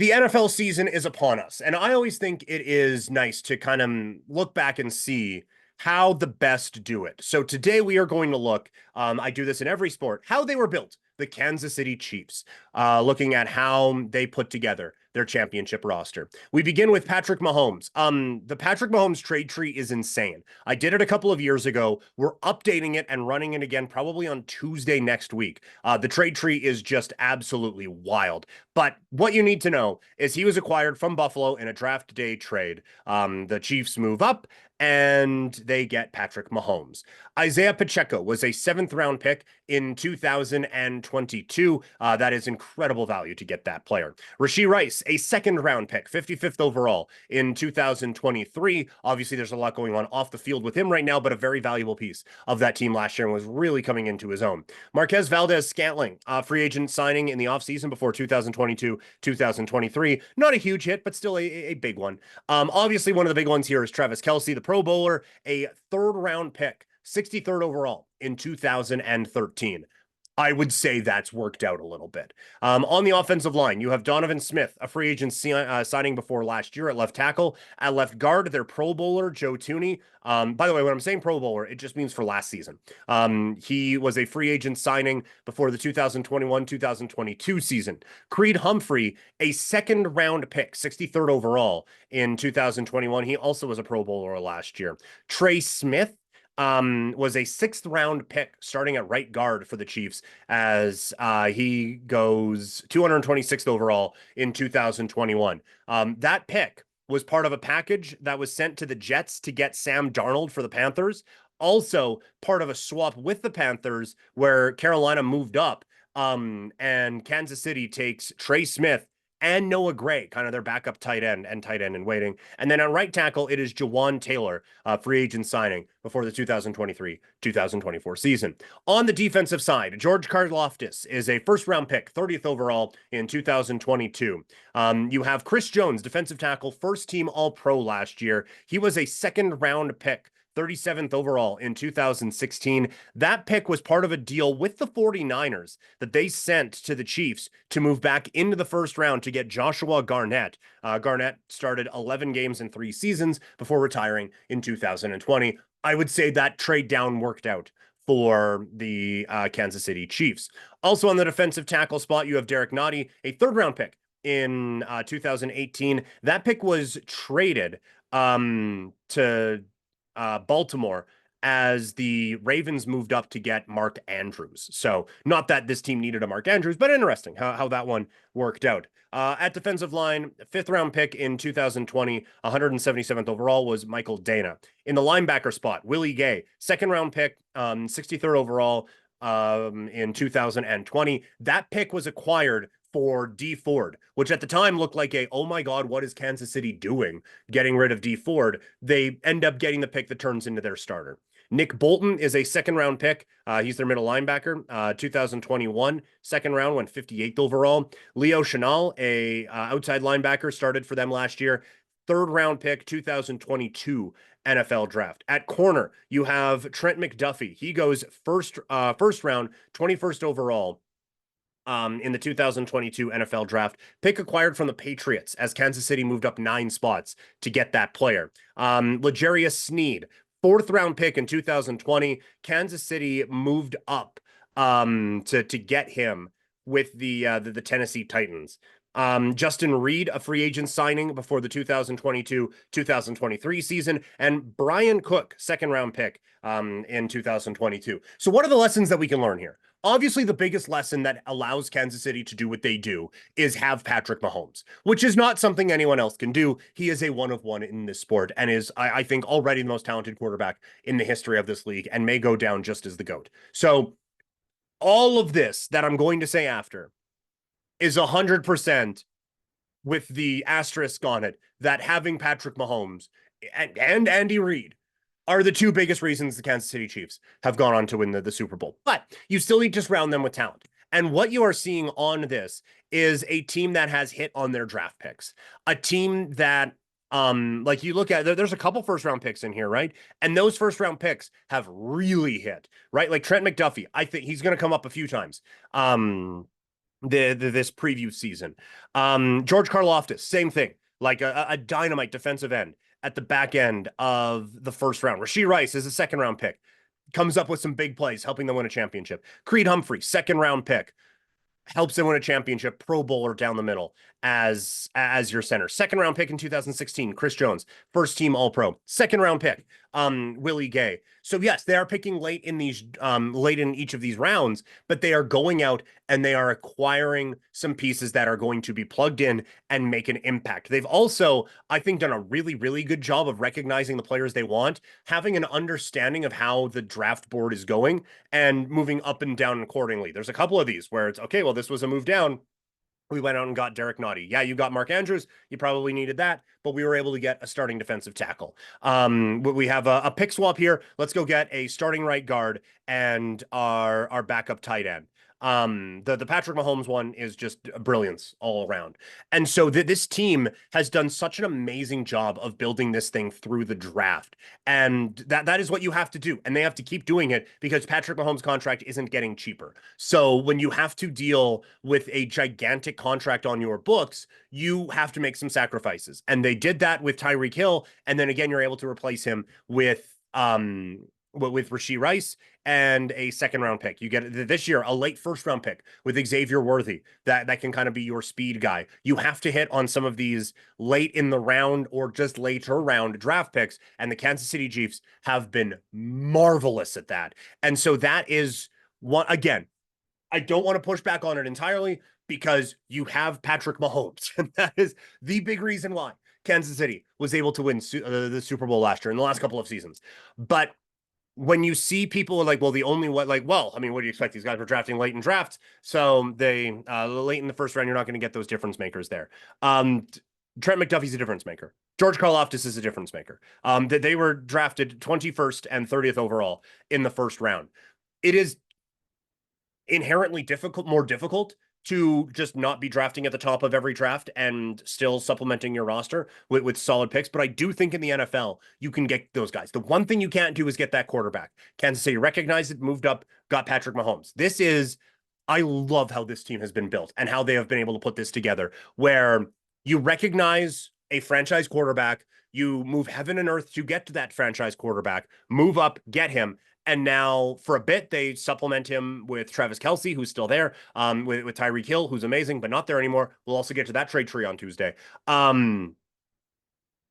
The NFL season is upon us, and I always think it is nice to kind of look back and see how the best do it. So today we are going to look, I do this in every sport, how they were built, the Kansas City Chiefs, looking at how they put together their championship roster. We begin with Patrick Mahomes. The Patrick Mahomes trade tree is insane. I did it a couple of years ago. We're updating it and running it again probably on Tuesday next week. The trade tree is just absolutely wild. But what you need to know is he was acquired from Buffalo in a draft day trade. The Chiefs move up and they get Patrick Mahomes. Isaiah Pacheco was a seventh round pick in 2022. That is incredible value to get that player. Rashee Rice, a second round pick, 55th overall in 2023. Obviously, there's a lot going on off the field with him right now, but a very valuable piece of that team last year and was really coming into his own. Marquez Valdez-Scantling, free agent signing in the offseason before 2022, 2023. Not a huge hit, but still a big one. Obviously, one of the big ones here is Travis Kelce, the Pro Bowler, a third round pick, 63rd overall in 2013. I would say that's worked out a little bit. On the offensive line, you have Donovan Smith, a free agent signing before last year at left tackle. At left guard, their Pro Bowler, Joe Thuney. By the way, when I'm saying Pro Bowler, it just means for last season. He was a free agent signing before the 2021-2022 season. Creed Humphrey, a second round pick, 63rd overall in 2021. He also was a Pro Bowler last year. Trey Smith, was a sixth round pick starting at right guard for the Chiefs as he goes 226th overall in 2021. That pick was part of a package that was sent to the Jets to get Sam Darnold for the Panthers. Also part of a swap with the Panthers where Carolina moved up and Kansas City takes Trey Smith and Noah Gray, kind of their backup tight end in waiting. And then on right tackle, it is Jawan Taylor, free agent signing before the 2023-2024 season. On the defensive side, George Karlaftis is a first-round pick, 30th overall in 2022. You have Chris Jones, defensive tackle, first-team All-Pro last year. He was a second-round pick, 37th overall in 2016. That pick was part of a deal with the 49ers that they sent to the Chiefs to move back into the first round to get Joshua Garnett. Garnett started 11 games in 3 seasons before retiring in 2020. I would say that trade down worked out for the Kansas City Chiefs. Also on the defensive tackle spot, you have Derek Nottie, a third-round pick in 2018. That pick was traded to Baltimore as the Ravens moved up to get Mark Andrews. So not that this team needed a Mark Andrews, but interesting how that one worked out. At defensive line, fifth round pick in 2020, 177th overall was Michael Dana. In the linebacker spot, Willie Gay, second round pick, 63rd overall in 2020. That pick was acquired for Dee Ford, which at the time looked like oh my God, what is Kansas City doing getting rid of Dee Ford? They end up getting the pick that turns into their starter. Nick Bolton is a second round pick. He's their middle linebacker, 2021, second round, went 58th overall. Leo Chenal, a outside linebacker, started for them last year. Third round pick, 2022 NFL draft. At corner, you have Trent McDuffie. He goes first round, 21st overall. In the 2022 NFL draft, pick acquired from the Patriots as Kansas City moved up 9 spots to get that player. L'Jarius Sneed, fourth round pick in 2020. Kansas City moved up to get him with the Tennessee Titans. Justin Reed, a free agent signing before the 2022-2023 season, and Brian Cook, second round pick in 2022. So what are the lessons that we can learn here? Obviously, the biggest lesson that allows Kansas City to do what they do is have Patrick Mahomes, which is not something anyone else can do. He is a one of one in this sport and is, I think, already the most talented quarterback in the history of this league and may go down just as the GOAT. So all of this that I'm going to say after is 100% with the asterisk on it that having Patrick Mahomes and Andy Reid are the two biggest reasons the Kansas City Chiefs have gone on to win the Super Bowl. But you still need to surround them with talent. And what you are seeing on this is a team that has hit on their draft picks. A team that, like you look at, there's a couple first round picks in here, right? And those first round picks have really hit, right? Like Trent McDuffie, I think he's going to come up a few times. this preview season. George Karlaftis, same thing, like a dynamite defensive end at the back end of the first round. Rashee Rice is a second round pick, comes up with some big plays, helping them win a championship. Creed Humphrey, second round pick, helps them win a championship, Pro Bowler down the middle as your center. Second round pick in 2016, Chris Jones, first team All Pro. Second round pick, Willie Gay. So yes, they are picking late in each of these rounds, but they are going out and they are acquiring some pieces that are going to be plugged in and make an impact. They've also, I think, done a really, really good job of recognizing the players they want, having an understanding of how the draft board is going, and moving up and down accordingly. There's a couple of these where it's okay, well, this was a move down. We went out and got Derek Nottie. Yeah, you got Mark Andrews. You probably needed that, but we were able to get a starting defensive tackle. We have a pick swap here. Let's go get a starting right guard and our backup tight end. The Patrick Mahomes one is just brilliance all around. And so this team has done such an amazing job of building this thing through the draft. And that is what you have to do. And they have to keep doing it because Patrick Mahomes' contract isn't getting cheaper. So when you have to deal with a gigantic contract on your books, you have to make some sacrifices. And they did that with Tyreek Hill. And then again, you're able to replace him with Rashee Rice and a second round pick. You get this year a late first round pick with Xavier Worthy that can kind of be your speed guy. You have to hit on some of these late in the round or just later round draft picks, and the Kansas City Chiefs have been marvelous at that. And so that is one, again, I don't want to push back on it entirely because you have Patrick Mahomes, and that is the big reason why Kansas City was able to win the Super Bowl last year in the last couple of seasons. But when you see people like, well, the only what, like, well, I mean, what do you expect? These guys were drafting late in drafts. So they, late in the first round, you're not going to get those difference makers there. Trent McDuffie's a difference maker. George Karlaftis is a difference maker. They were drafted 21st and 30th overall in the first round. It is inherently more difficult to just not be drafting at the top of every draft and still supplementing your roster with solid picks. But I do think in the NFL, you can get those guys. The one thing you can't do is get that quarterback. Kansas City recognized it, moved up, got Patrick Mahomes. I love how this team has been built and how they have been able to put this together, where you recognize a franchise quarterback, you move heaven and earth to get to that franchise quarterback, move up, get him. And now for a bit, they supplement him with Travis Kelce, who's still there, with Tyreek Hill, who's amazing, but not there anymore. We'll also get to that trade tree on Tuesday.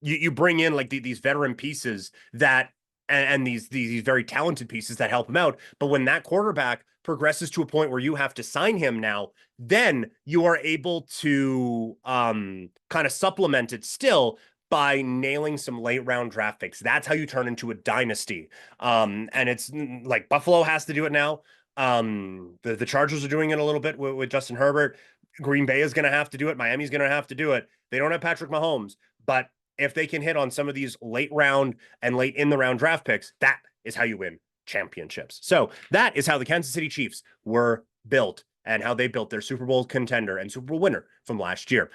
You bring in like these veteran pieces that, and these very talented pieces that help him out. But when that quarterback progresses to a point where you have to sign him now, then you are able to kind of supplement it still by nailing some late round draft picks. That's how you turn into a dynasty. And it's like Buffalo has to do it now. The Chargers are doing it a little bit with Justin Herbert. Green Bay is going to have to do it. Miami's going to have to do it. They don't have Patrick Mahomes, but if they can hit on some of these late round and late in the round draft picks, that is how you win championships. So that is how the Kansas City Chiefs were built and how they built their Super Bowl contender and Super Bowl winner from last year.